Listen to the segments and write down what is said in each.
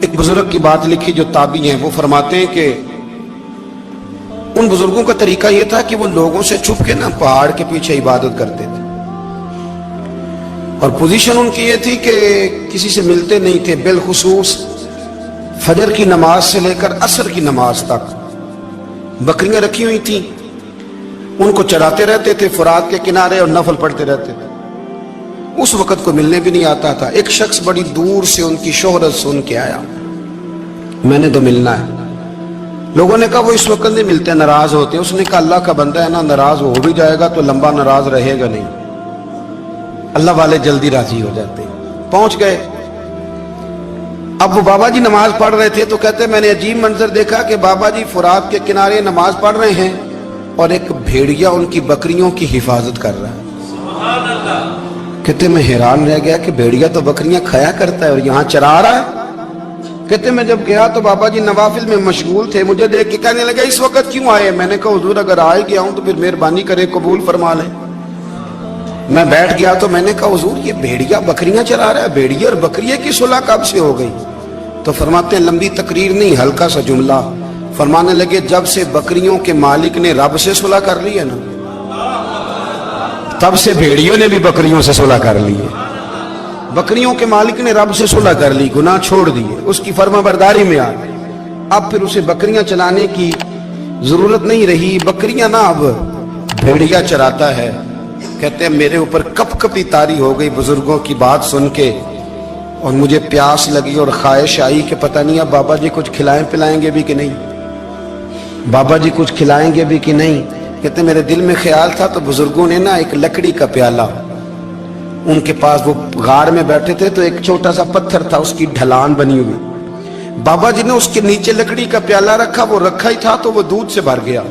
ایک بزرگ کی بات لکھی جو تابعی ہیں، وہ فرماتے ہیں کہ ان بزرگوں کا طریقہ یہ تھا کہ وہ لوگوں سے چھپ کے پہاڑ کے پیچھے عبادت کرتے تھے، اور پوزیشن ان کی یہ تھی کہ کسی سے ملتے نہیں تھے، بالخصوص فجر کی نماز سے لے کر عصر کی نماز تک بکریاں رکھی ہوئی تھیں، ان کو چراتے رہتے تھے فرات کے کنارے اور نفل پڑھتے رہتے تھے۔ اس وقت کو ملنے بھی نہیں آتا تھا۔ ایک شخص بڑی دور سے ان کی شہرت سن کے آیا، میں نے تو ملنا ہے۔ لوگوں نے کہا وہ اس وقت نہیں ملتے، ناراض ہوتے۔ اس نے کہا اللہ کا بندہ ہے نا، ناراض ہو بھی جائے گا تو لمبا ناراض رہے گا نہیں، اللہ والے جلدی راضی ہو جاتے ہیں۔ پہنچ گئے۔ اب وہ بابا جی نماز پڑھ رہے تھے تو کہتے میں نے عجیب منظر دیکھا کہ بابا جی فرات کے کنارے نماز پڑھ رہے ہیں اور ایک بھیڑیا ان کی بکریوں کی حفاظت کر رہا ہے۔ سبحان اللہ۔ کہتے میں حیران رہ گیا کہ بھیڑیا تو بکریاں کھایا کرتا ہے اور یہاں چرا رہا ہے۔ کہتے میں جب گیا تو بابا جی نوافل میں مشغول تھے، مجھے دیکھ کے کہنے لگا اس وقت کیوں آئے؟ میں نے کہا حضور اگر آئے گیا ہوں تو پھر مہربانی کرے قبول فرما لیں۔ میں بیٹھ گیا تو میں نے کہا حضور یہ بھیڑیا بکریاں چرا رہا ہے، بھیڑیا اور بکریے کی صلح کب سے ہو گئی؟ تو فرماتے ہیں لمبی تقریر نہیں، ہلکا سا جملہ۔ فرمانے لگے جب سے بکریوں کے مالک نے رب سے صلح کر لی ہے نا، تب سے بھیڑیوں نے بھی بکریوں سے صلح کر لی ہے۔ بکریوں کے مالک نے رب سے صلح کر لی، گناہ چھوڑ دیے، اس کی فرما برداری میں آ گئے۔ اب پھر اسے بکریاں چلانے کی ضرورت نہیں رہی، بکریاں نہ اب بھیڑیا چراتا ہے۔ کہتے ہیں میرے اوپر کپ کپی طاری ہو گئی بزرگوں کی بات سن کے، اور مجھے پیاس لگی اور خواہش آئی کہ پتہ نہیں اب بابا جی کچھ کھلائیں پلائیں گے بھی کہ نہیں، بابا جی کچھ کھلائیں گے بھی کہ نہیں۔ کہتے میرے دل میں خیال تھا تو بزرگوں نے ایک لکڑی کا پیالہ، ان کے پاس وہ غار میں بیٹھے تھے تو ایک چھوٹا سا پتھر تھا، اس کی ڈھلان بنی ہوئی، بابا جی نے اس کے نیچے لکڑی کا پیالہ رکھا، وہ رکھا ہی تھا تو وہ دودھ سے بھر گیا۔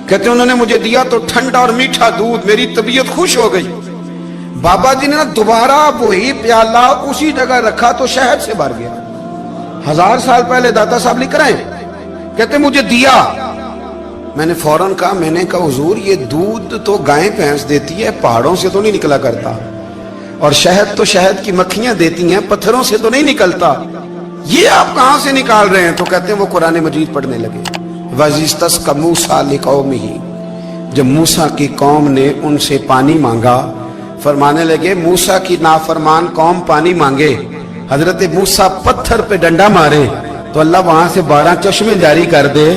کہتے انہوں نے مجھے دیا تو ٹھنڈا اور میٹھا دودھ، میری طبیعت خوش ہو گئی۔ بابا جی نے دوبارہ وہی پیالہ اسی جگہ رکھا تو شہد سے بھر گیا۔ 1000 سال پہلے داتا صاحب لکھ رہے ہیں، کہتے مجھے دیا۔ میں نے فوراً کہا، میں نے کہا حضور یہ دودھ تو گائیں بھینس دیتی ہے، پہاڑوں سے تو نہیں نکلا کرتا، اور شہد تو شہد کی مکھیاں دیتی ہیں، پتھروں سے تو نہیں نکلتا، یہ آپ کہاں سے نکال رہے ہیں؟ تو کہتے ہیں وہ قرآن مجید پڑھنے لگے۔ وَإِذِ اسْتَسْقَى مُوسَىٰ لِقَوْمِهِ، جب موسیٰ کی قوم نے ان سے پانی مانگا، فرمانے لگے موسیٰ کی نافرمان قوم پانی مانگے، حضرت موسیٰ پتھر پہ ڈنڈا مارے تو اللہ وہاں سے 12 چشمے جاری کر دے۔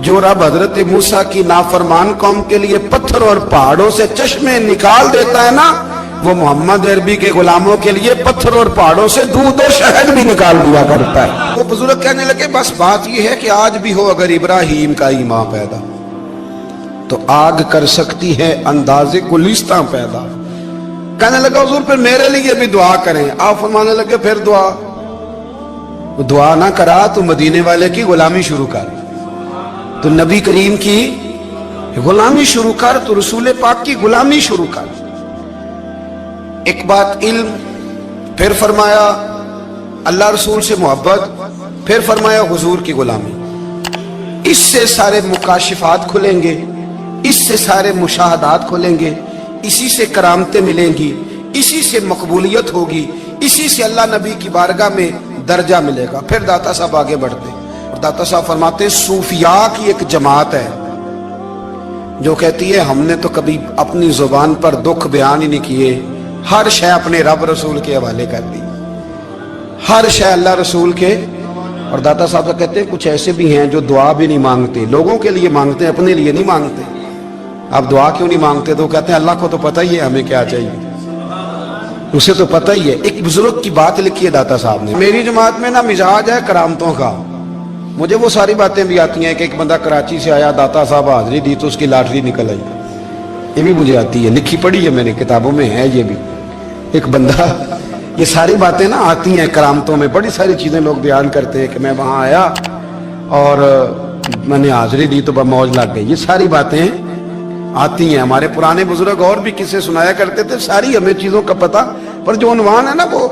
جو رب حضرت موسیٰ کی نافرمان قوم کے لیے پتھر اور پہاڑوں سے چشمے نکال دیتا ہے نا، وہ محمد عربی کے غلاموں کے لیے پتھر اور پہاڑوں سے دودھ اور شہد بھی نکال دیا کرتا ہے۔ وہ بزرگ کہنے لگے بس بات یہ ہے کہ آج بھی ہو اگر ابراہیم کا ایمان پیدا تو آگ کر سکتی ہے انداز گلستاں پیدا۔ کہنے لگا حضور پھر میرے لیے بھی دعا کریں۔ آپ فرمانے لگے پھر دعا نہ کرا تو مدینے والے کی غلامی شروع کر، تو نبی کریم کی غلامی شروع کر، تو رسول پاک کی غلامی شروع کر۔ ایک بات علم، پھر فرمایا اللہ رسول سے محبت، پھر فرمایا حضور کی غلامی۔ اس سے سارے مکاشفات کھلیں گے، اس سے سارے مشاہدات کھلیں گے، اسی سے کرامتیں ملیں گی، اسی سے مقبولیت ہوگی، اسی سے اللہ نبی کی بارگاہ میں درجہ ملے گا۔ پھر داتا صاحب آگے بڑھتے اور داتا صاحب فرماتے ہیں صوفیاء کی ایک جماعت ہے جو کہتی ہے ہم نے تو کبھی اپنی زبان پر دکھ بیان ہی نہیں کیے، ہر شے اپنے رب رسول کے حوالے کر دی، ہر شے اللہ رسول کے۔ اور داتا صاحب کہتے ہیں کچھ ایسے بھی ہیں جو دعا بھی نہیں مانگتے، لوگوں کے لیے مانگتے ہیں، اپنے لیے نہیں مانگتے۔ آپ دعا کیوں نہیں مانگتے؟ تو کہتے ہیں اللہ کو تو پتہ ہی ہے ہمیں کیا چاہیے، اسے تو پتہ ہی ہے۔ ایک بزرگ کی بات لکھی ہے داتا صاحب نے، میری جماعت میں نا مزاج ہے کرامتوں کا، مجھے وہ ساری باتیں بھی آتی ہیں کہ ایک بندہ کراچی سے آیا، داتا صاحب حاضری دی تو اس کی لاٹری نکل آئی، یہ بھی مجھے آتی ہے، لکھی پڑھی ہے میں نے، کتابوں میں ہے یہ بھی۔ ایک بندہ، یہ ساری باتیں نا آتی ہیں کرامتوں میں، بڑی ساری چیزیں لوگ بیان کرتے ہیں کہ میں وہاں آیا اور میں نے حاضری دی تو موج لگ گئی، یہ ساری باتیں آتی ہیں۔ ہمارے پرانے بزرگ اور بھی قصے سنایا کرتے تھے، ساری ہمیں چیزوں کا پتہ، پر جو عنوان ہے نا وہ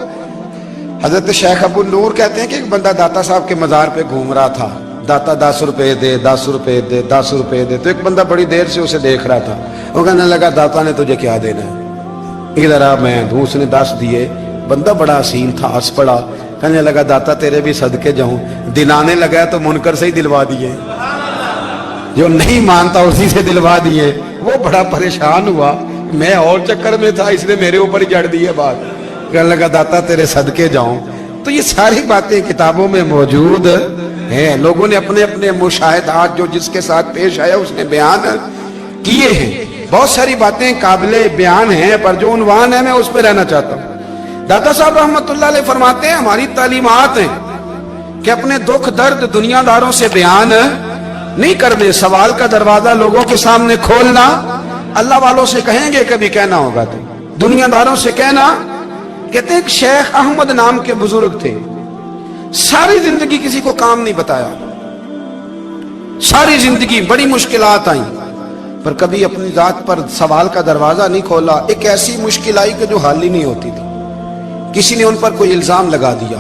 حضرت شیخ ابو نور کہتے ہیں کہ ایک بندہ داتا صاحب کے مزار پہ گھوم رہا تھا، داتا 10 روپے دے، 10 روپے دے، 10 روپے دے، تو ایک بندہ بڑی دیر سے اسے دیکھ رہا تھا، وہ کہنے لگا داتا نے تجھے کیا دینا ہے، ادھر آ میں دوں۔ اس نے 10 دیے، بندہ بڑا حسین تھا، ہنس پڑا، कहने लगा दाता तेरे भी सदके जाऊं। दिन आने लगा तो मुनकर से ही दिलवा दिए, जो नहीं मानता उसी से दिलवा दिए। वो बड़ा परेशान हुआ, मैं और चक्कर में था इसलिए मेरे ऊपर ही जड़ दी है बात। कहने लगा दाता तेरे सदके जाऊं। तो ये सारी बातें किताबों में मौजूद है, लोगों ने अपने अपने मुशाहिदात जो जिसके साथ पेश आया उसने बयान किए हैं। बहुत सारी बातें काबिले बयान हैं, पर जो उन्वान है मैं उस पर रहना चाहता हूँ। दाता साहब रहमतुल्लाह अलैह फरमाते हैं हमारी तालीमात हैं कि अपने दुख दर्द दुनियादारों से बयान नहीं करने, सवाल का दरवाजा लोगों के सामने खोलना। अल्लाह वालों से कहेंगे कभी कहना होगा तो दुनियादारों से कहना। कहते हैं शेख अहमद नाम के बुजुर्ग थे, सारी जिंदगी किसी को काम नहीं बताया, सारी जिंदगी बड़ी मुश्किलात आई, पर कभी अपनी जात पर सवाल का दरवाजा नहीं खोला। एक ऐसी मुश्किल आई कि जो हल ही नहीं होती थी। किसी ने उन पर कोई इल्जाम लगा दिया।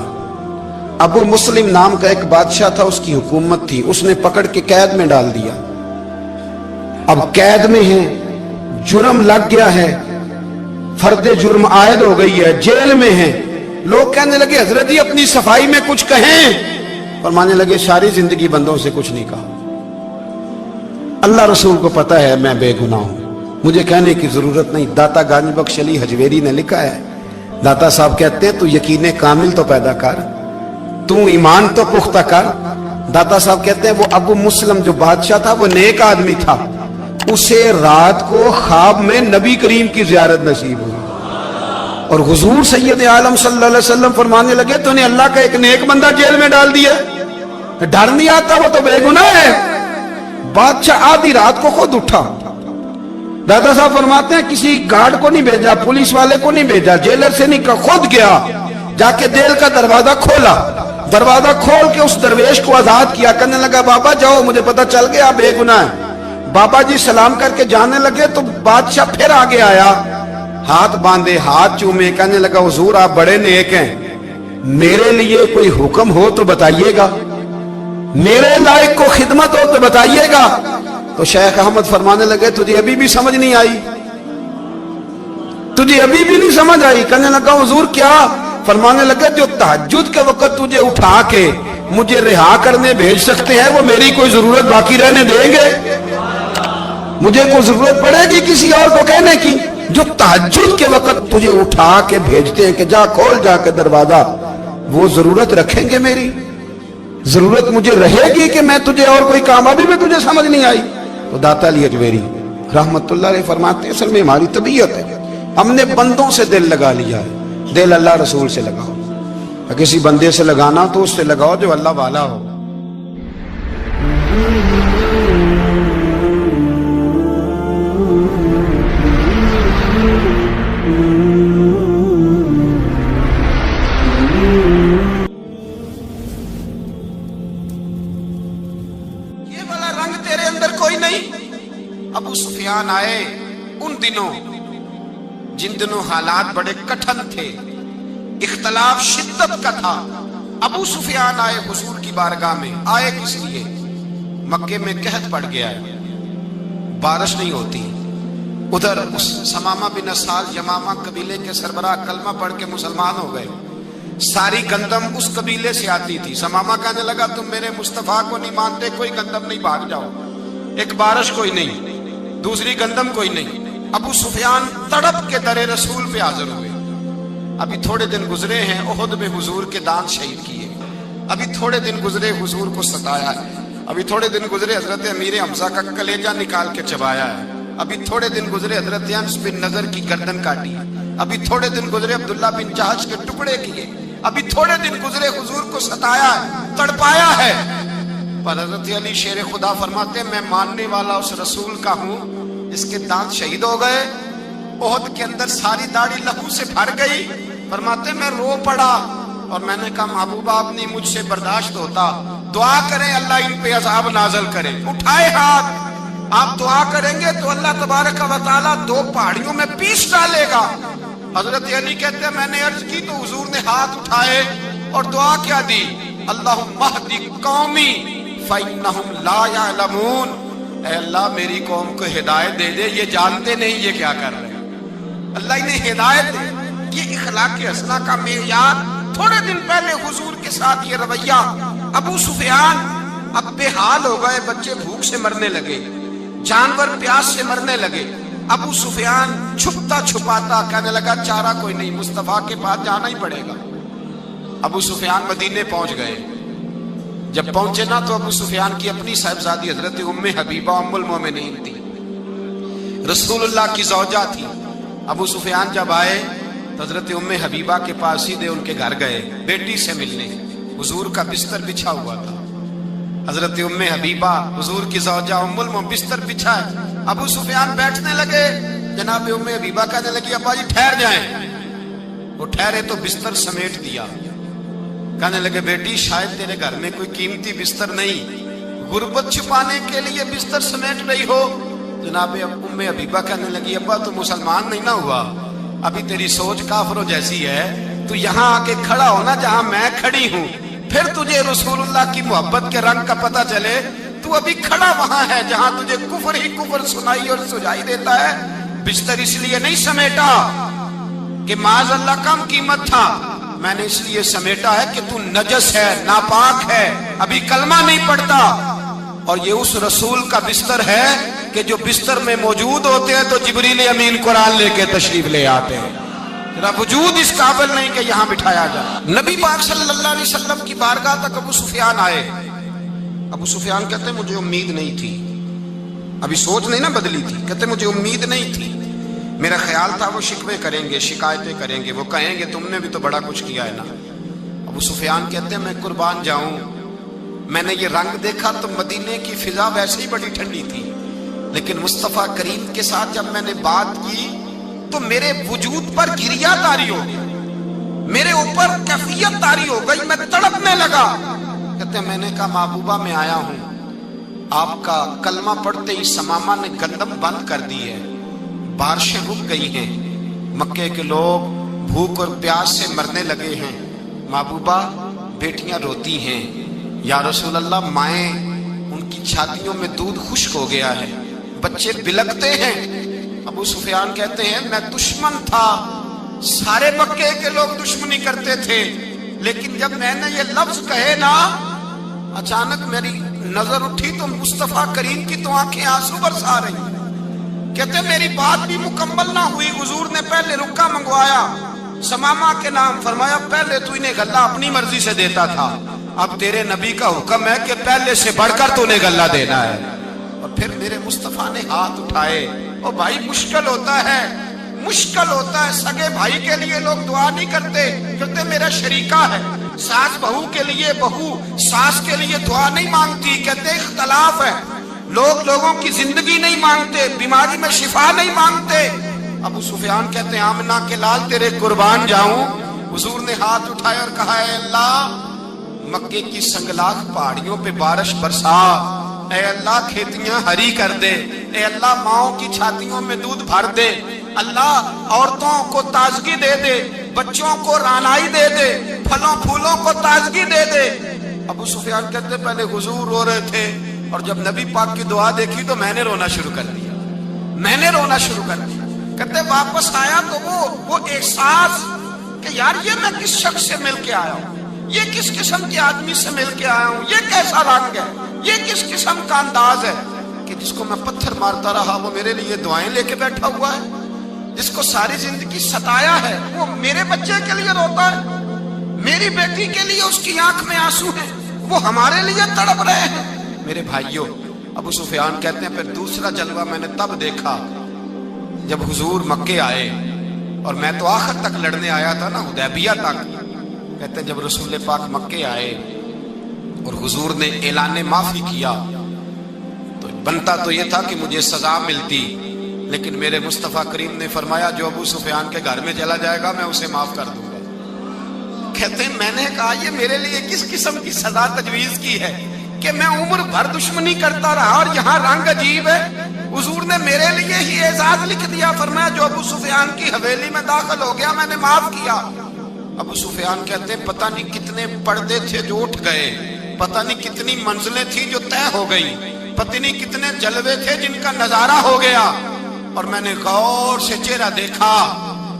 अबू मुस्लिम नाम का एक बादशाह था, उसकी हुकूमत थी, उसने पकड़ के कैद में डाल दिया। अब कैद में है, जुर्म लग गया है, फर्दे जुर्म आयद हो गई है, जेल में है। लोग कहने लगे हजरत जी अपनी सफाई में कुछ कहें, और मानने लगे सारी जिंदगी बंदों से कुछ नहीं कहा। अल्लाह रसूल को पता है मैं बेगुनाह हूं, मुझे कहने की जरूरत नहीं। दाता गानी बख्श अली हजवेरी ने लिखा है, दाता साहब कहते हैं तू यकीन कामिल तो पैदा कर, तू ईमान तो पुख्ता कर। दाता साहब कहते हैं वो अबू मुस्लिम जो बादशाह था वो नेक आदमी था, उसे रात को ख्वाब में नबी करीम की ज़ियारत नसीब हुई, और हुजूर सैयद आलम सल्लल्लाहु अलैहि वसल्लम फरमाने लगे तूने अल्लाह का एक नेक बंदा जेल में डाल दिया, डर नहीं आता, वो तो बेगुनाह है। बादशाह आधी रात को खुद उठा। दादा साहब फरमाते हैं किसी गार्ड को नहीं भेजा, पुलिस वाले को नहीं भेजा, जेलर से नहीं, खुद गया, जाके जेल का दरवाजा खोला, दरवाजा खोल के उस दरवेश को आजाद किया। कहने लगा बाबा जाओ, मुझे पता चल गया बेगुनाह है। बाबा जी सलाम करके जाने लगे तो बादशाह फिर आगे आया, हाथ बांधे, हाथ चूमे, कहने लगा हुजूर आप बड़े नेक हैं, मेरे लिए कोई हुक्म हो तो बताइएगा, मेरे लायक को खिदमत हो तो बताइएगा। तो शेख अहमद फरमाने लगे तुझे अभी भी समझ नहीं आई, तुझे अभी भी नहीं समझ आई। कहने लगा हुजूर क्या? फरमाने लगे जो तहज्जुद के वक्त तुझे उठा के मुझे रिहा करने भेज सकते हैं वो मेरी कोई जरूरत बाकी रहने देंगे? मुझे कोई जरूरत पड़ेगी किसी और को कहने की? जो तहज्जुद के वक्त तुझे उठा के भेजते हैं कि जा खोल जाके दरवाजा, वो जरूरत रखेंगे मेरी? जरूरत मुझे रहेगी कि मैं तुझे और कोई काम, अभी में तुझे समझ नहीं आई? तो दाता अली अजमेरी रहमतुल्लाह अलैह फरमाते हैं असल में हमारी तबीयत है, हमने बंदों से दिल लगा लिया है। दिल अल्लाह रसूल से लगाओ, किसी बंदे से लगाना तो उससे लगाओ जो अल्लाह वाला हो। ये वाला रंग तेरे अंदर कोई नहीं। अबू सुफियान आए उन दिनों जिन दिनों हालात बड़े कठिन थे, इख्तलाफ शिद्दत का था। अबू सुफियान आए हुजूर की बारगाह में। आए किस लिए? मक्के में कहत पड़ गया है, बारिश नहीं होती। उधर उस समामा बिन असाल यमामा कबीले के सरबराह कलमा पढ़ के मुसलमान हो गए। सारी गंदम उस कबीले से आती थी। समामा कहने लगा तुम मेरे मुस्तफा को नहीं मानते, कोई गंदम नहीं, भाग जाओ। एक बारिश कोई नहीं, दूसरी गंदम कोई नहीं। अबू सुफियान तड़प के दरे रसूल पे हाजिर हुए। अभी थोड़े दिन गुजरे हैं, ओहद में हुजूर के दांत शहीद किए। अभी थोड़े दिन गुजरे हुजूर को सताया है। अभी थोड़े दिन गुजरे हजरत अमीर हमजा का कलेजा निकाल के चबाया है। अभी थोड़े दिन गुजरे हजरत अनस बिन नजर की गर्दन काटी। अभी थोड़े दिन गुजरे अब्दुल्ला बिन जहाज के टुकड़े किए। अभी थोड़े दिन गुजरे हुजूर को सताया है, तड़पाया है। पर हजरत अली शेर खुदा फरमाते मैं मानने वाला उस रसूल का हूं, इसके दांत शहीद हो गए। ओहद के अंदर सारी दाढ़ी लहू से भर गई। फरमाते मैं रो पड़ा और मैंने कहा महबूबा आप नहीं मुझसे बर्दाश्त होता, दुआ करें अल्लाह इन पे अज़ाब नाज़िल करे। उठाए हाथ, आप दुआ करेंगे तो अल्लाह तबारक व तआला दो पहाड़ियों में पीस डालेगा। हजरत अली कहते हैं मैंने अर्ज की तो हुजूर ने हाथ उठाए और दुआ क्या दी, अल्लाहुम्मा हदी कौमी फइन्नहुम ला यअलमून। ऐ अल्लाह मेरी कौम को हिदायत दे दे, ये जानते नहीं ये क्या कर रहे हैं। अल्लाह इन्हें हिदायत दे। ये इखलाक हसना का मेयार थोड़े दिन पहले हुजूर के साथ ये रवैया। अबू सुफियान अब बेहाल हो गए, बच्चे भूख से मरने लगे, जानवर प्यास से मरने लगे। अबू सुफियान छुपता छुपाता कहने लगा चारा कोई नहीं, मुस्तफा के पास जाना ही पड़ेगा। अबू सुफियान मदीने पहुंच गए। जब पहुंचे ना तो अबू सुफियान की अपनी साहिबजादी हजरत उम्मे हबीबा उम्मुल मोमिनीन थी, रसूलुल्लाह की ज़ौजा थी। अबू सुफियान जब आए तो हजरत उम्मे हबीबा के पास सीधे उनके घर गए बेटी से मिलने। हुजूर का बिस्तर बिछा हुआ था, हजरत उम्मे हबीबा हुजूर की ज़ौजा उम्मुल मोमिनीन बिस्तर बिछाए। अबू सुफियान बैठने लगे, जनाब उम्मे हबीबा कहने लगी अब्बा जी ठहर जाएं। वो ठहरे तो बिस्तर समेट दिया। कहने लगे बेटी शायद तेरे घर में कोई कीमती बिस्तर नहीं, गुर्बत छुपाने के लिए बिस्तर समेट रही हो। जनाब उम्मे हबीबा कहने लगी अब्बा तू मुसलमान नहीं ना हुआ, अभी तेरी सोच काफिरों जैसी है, तू यहाँ आके खड़ा हो ना जहाँ मैं खड़ी हूँ, फिर तुझे रसूलुल्लाह की मोहब्बत के रंग का पता चले। तू अभी खड़ा वहां है जहां तुझे कुफर ही कुफर सुनाई और सुझाई देता है। बिस्तर इसलिए नहीं समेटा कि माज़अल्लाह कम कीमत था, मैंने इसलिए समेटा है कि तू नजस है, नापाक है, अभी कलमा नहीं पढ़ता। और ये उस रसूल का बिस्तर है कि जो बिस्तर में मौजूद होते हैं तो जिब्रील अमीन कुरान लेके तशरीफ ले आते हैं। तेरा वजूद इस काबिल नहीं कि यहाँ बिठाया जाए। नबी पाक सल्लल्लाहु अलैहि वसल्लम की बारगाह तक अबू सुफियान आए। अबू सुफियान कहते मुझे उम्मीद नहीं थी, अभी सोच नहीं ना बदली थी, कहते मुझे उम्मीद नहीं थी, मेरा ख्याल था वो शिकवे करेंगे, शिकायतें करेंगे, वो कहेंगे तुमने भी तो बड़ा कुछ किया है ना। अबू सुफियान कहते हैं मैं कुर्बान जाऊं, मैंने ये रंग देखा तो मदीने की फिजा वैसे ही बड़ी ठंडी थी, लेकिन मुस्तफा करीम के साथ जब मैंने बात की तो मेरे वजूद पर गिरिया तारी हो गई, मेरे ऊपर कैफियत तारी हो गई, मैं तड़पने लगा। कहते मैंने कहा महबूबा मैं आया हूं, आपका कलमा पढ़ते ही समामा ने गंदम बंद कर दी है, बारिशें रुक गई हैं, मक्के के लोग भूख और प्यास से मरने लगे हैं, महबूबा बेटियां रोती हैं, या रसूल अल्लाह माएँ उनकी छातियों में दूध खुश्क हो गया है, बच्चे बिलकते हैं। अबू सुफियान कहते हैं मैं दुश्मन था, सारे मक्के के लोग दुश्मनी करते थे, लेकिन जब मैंने ये लफ्ज कहे ना अचानक मेरी नजर उठी तो मुस्तफा करीम की तो आंखें आंसू बरसा रही। कहते मेरी बात भी मुकम्मल ना हुई, हुजूर ने पहले रुक्का मंगवाया समामा के नाम, फरमाया पहले तू इन्हें गल्ला अपनी मर्जी से देता था, अब तेरे नबी का हुक्म है कि पहले से बढ़कर तूने गल्ला देना है। और फिर मेरे मुस्तफा ने हाथ उठाए। और भाई मुश्किल होता है, मुश्किल होता है, सगे भाई के लिए लोग दुआ नहीं करते, कहते मेरा शरीका है, सास बहू के लिए बहू सास के लिए दुआ नहीं मांगती, कहते इख्तलाफ है, लोग लोगों की जिंदगी नहीं मांगते, बीमारी में शिफा नहीं मांगते। अबू सुफियान कहते हैं आमना के लाल तेरे कुर्बान जाऊं। हुजूर ने हाथ उठाए और कहा है अल्लाह मक्के की संगलाख पहाड़ियों पे बारिश बरसा, ऐ अल्लाह खेतियां हरी कर दे, ऐ अल्लाह माओं की छातियों में दूध भर दे, अल्लाह औरतों को ताजगी दे दे, बच्चों को रानाई दे दे, फलों फूलों को ताजगी दे दे। अबू सुफियान कहते पहले हुजूर रो रहे थे और जब नबी पाक की दुआ देखी तो मैंने रोना शुरू कर दिया, मैंने रोना शुरू कर दिया। कहते वापस आया तो वो एहसास कि यार ये मैं किस शख्स से मिल के आया हूँ, ये किस किस्म के आदमी से मिल के आया हूँ, ये कैसा रंग है, ये किस किस्म का अंदाज है कि जिसको मैं पत्थर मारता रहा वो मेरे लिए दुआएं लेके बैठा हुआ है, जिसको सारी जिंदगी सताया है वो मेरे बच्चे के लिए रोता है, मेरी बेटी के लिए उसकी आंख में आंसू है, वो हमारे लिए तड़प रहे हैं। मेरे भाइयों, अबू सुफियान कहते हैं फिर दूसरा जलवा मैंने तब देखा जब हुजूर मक्के आए, और मैं तो आखिर तक लड़ने आया था ना, हुदैबिया तक। कहते हैं जब रसूल पाक मक्के आए और हुजूर ने ऐलान माफी किया तो बनता तो ये था कि मुझे सजा मिलती, लेकिन मेरे मुस्तफा करीम ने फरमाया जो अबू सुफियान के घर में चला जाएगा मैं उसे माफ कर दूंगा। कहते हैं मैंने कहा ये मेरे लिए किस किस्म की सजा तजवीज की है कि मैं उम्र भर दुश्मनी करता रहा और यहाँ रंग अजीब है। हुजूर ने मेरे लिए ही एजाज लिख दिया, फरमाया जो अबू सुफियान की हवेली में दाखिल हो गया मैंने माफ किया। अबू सुफियान कहते हैं पता नहीं कितने पर्दे थे जो उठ गए, पता नहीं कितनी मंजिलें थी जो तय हो गई, पता नहीं कितने जलवे थे जिनका नजारा हो गया। और मैंने गौर से चेहरा देखा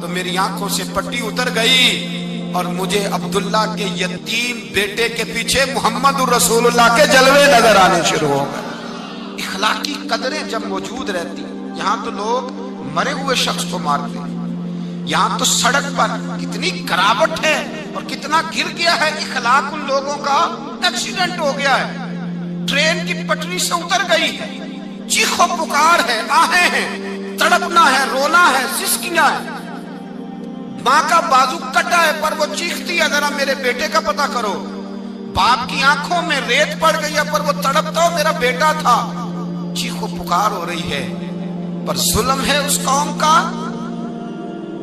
तो मेरी आंखों से पट्टी उतर गई। اور مجھے عبداللہ کے یتیم بیٹے کے پیچھے محمد رسول اللہ کے جلوے نظر آنے شروع ہو گئے۔ اخلاقی قدریں جب موجود رہتی، یہاں تو لوگ مرے ہوئے شخص کو مارتے ہیں، یہاں تو سڑک پر کتنی گراوٹ ہے اور کتنا گر گیا ہے، اخلاق ان لوگوں کا ایکسیڈنٹ ہو گیا ہے، ٹرین کی پٹری سے اتر گئی ہے، چیخو پکار ہے، آہیں ہیں، تڑپنا ہے، رونا ہے، سسکیاں ہے، ماں کا بازو کٹا ہے پر وہ چیختی ہے ذرا میرے بیٹے کا پتہ کرو، باپ کی آنکھوں میں ریت پڑ گئی ہے پر وہ تڑپتا ہو میرا بیٹا تھا، چیخو پکار ہو رہی ہے۔ پر ظلم ہے اس قوم کا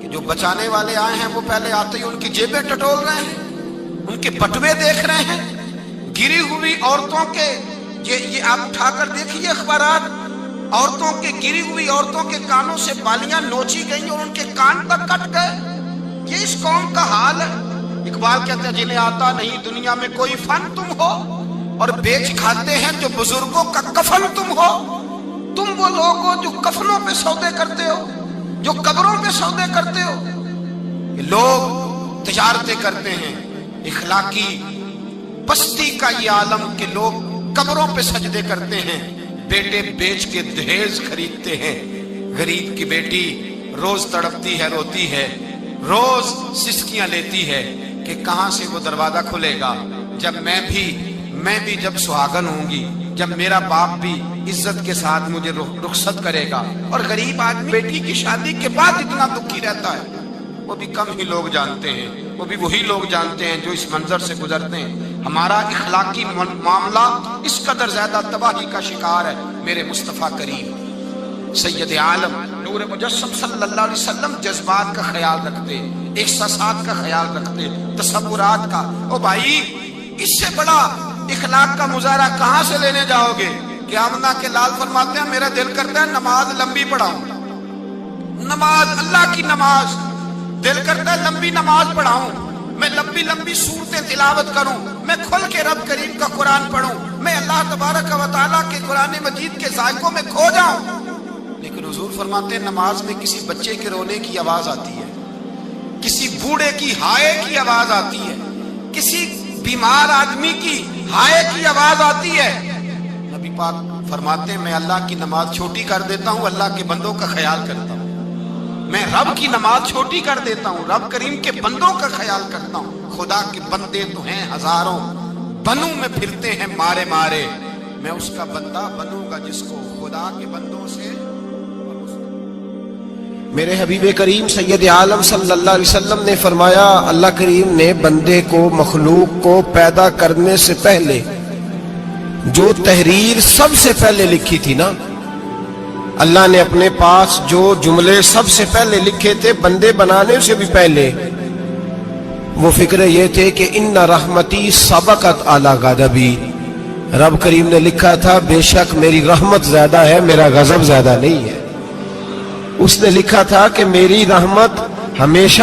کہ جو بچانے والے آئے ہیں وہ پہلے آتے ہی ان کی جیبیں ٹٹول رہے ہیں، ان کے بٹوے دیکھ رہے ہیں، گری ہوئی عورتوں کے، یہ آپ اٹھا کر دیکھیے اخبارات، عورتوں کے گری ہوئی عورتوں کے کانوں سے بالیاں نوچی گئیں اور ان کے کان تک کٹ گئے۔ یہ اس قوم کا حال ہے۔ اقبال کہتے ہیں جنہیں آتا نہیں دنیا میں کوئی فن تم ہو اور بیچ کھاتے ہیں جو بزرگوں کا کفن تم ہو۔ تم وہ لوگ ہو جو کفنوں پہ سودے کرتے ہو، جو قبروں پہ سودے کرتے ہو۔ لوگ تجارتیں کرتے ہیں، اخلاقی پستی کا یہ عالم کہ لوگ قبروں پہ سجدے کرتے ہیں، بیٹے بیچ کے دہیز خریدتے ہیں۔ غریب کی بیٹی روز تڑپتی ہے، روتی ہے، روز سسکیاں لیتی ہے کہ کہاں سے وہ دروازہ کھلے گا جب میں بھی جب سہاگن ہوں گی، جب میرا باپ بھی عزت کے ساتھ مجھے رخصت کرے گا۔ اور غریب آدمی بیٹی کی شادی کے بعد اتنا دکھی رہتا ہے، وہ بھی کم ہی لوگ جانتے ہیں، وہ بھی وہی لوگ جانتے ہیں جو اس منظر سے گزرتے ہیں۔ ہمارا اخلاقی معاملہ اس قدر زیادہ تباہی کا شکار ہے۔ میرے مصطفیٰ کریم سید عالم نور مجسم صلی اللہ علیہ وسلم جذبات کا خیال رکھتے، احساسات کا خیال رکھتے، تصورات کا۔ او بھائی، اس سے بڑا اخلاق کا مظاہرہ کہاں سے لینے جاؤ گے؟ کہ آمنہ کے لال فرماتے ہیں میرا دل کرتا ہے نماز لمبی پڑھاؤں، نماز اللہ کی نماز، دل کرتا ہے لمبی نماز پڑھاؤں، میں لمبی لمبی صورتیں تلاوت کروں، میں کھل کے رب کریم کا قرآن پڑھوں، میں اللہ تبارک و تعالیٰ کے قرآن مجید کے ذائقوں میں کھو جاؤں۔ لیکن حضور فرماتے ہیں نماز میں کسی بچے کے رونے کی آواز آتی ہے، کسی بوڑھے کی ہائے کی آواز آتی ہے، کسی بیمار آدمی کی ہائے کی آواز آتی ہے۔ نبی پاک فرماتے ہیں میں اللہ کی نماز چھوٹی کر دیتا ہوں، اللہ کے بندوں کا خیال کرتا ہوں۔ میں رب کی نماز چھوٹی کر دیتا ہوں، رب کریم کے بندوں کا خیال کرتا ہوں۔ خدا کے بندے تو ہیں ہزاروں، بنوں میں پھرتے ہیں مارے مارے، میں اس کا بندہ بنوں گا جس کو خدا کے بندوں سے۔ میرے حبیب کریم سید عالم صلی اللہ علیہ وسلم نے فرمایا اللہ کریم نے بندے کو، مخلوق کو پیدا کرنے سے پہلے جو تحریر سب سے پہلے لکھی تھی نا، اللہ نے اپنے پاس جو جملے سب سے پہلے لکھے تھے بندے بنانے سے بھی پہلے، وہ فکر یہ تھے کہ ان رحمتی سبقت اعلی غضبی، رب کریم نے لکھا تھا بے شک میری رحمت زیادہ ہے، میرا غضب زیادہ نہیں ہے۔ اس نے لکھا تھا کہ میری رحمت ہمیشہ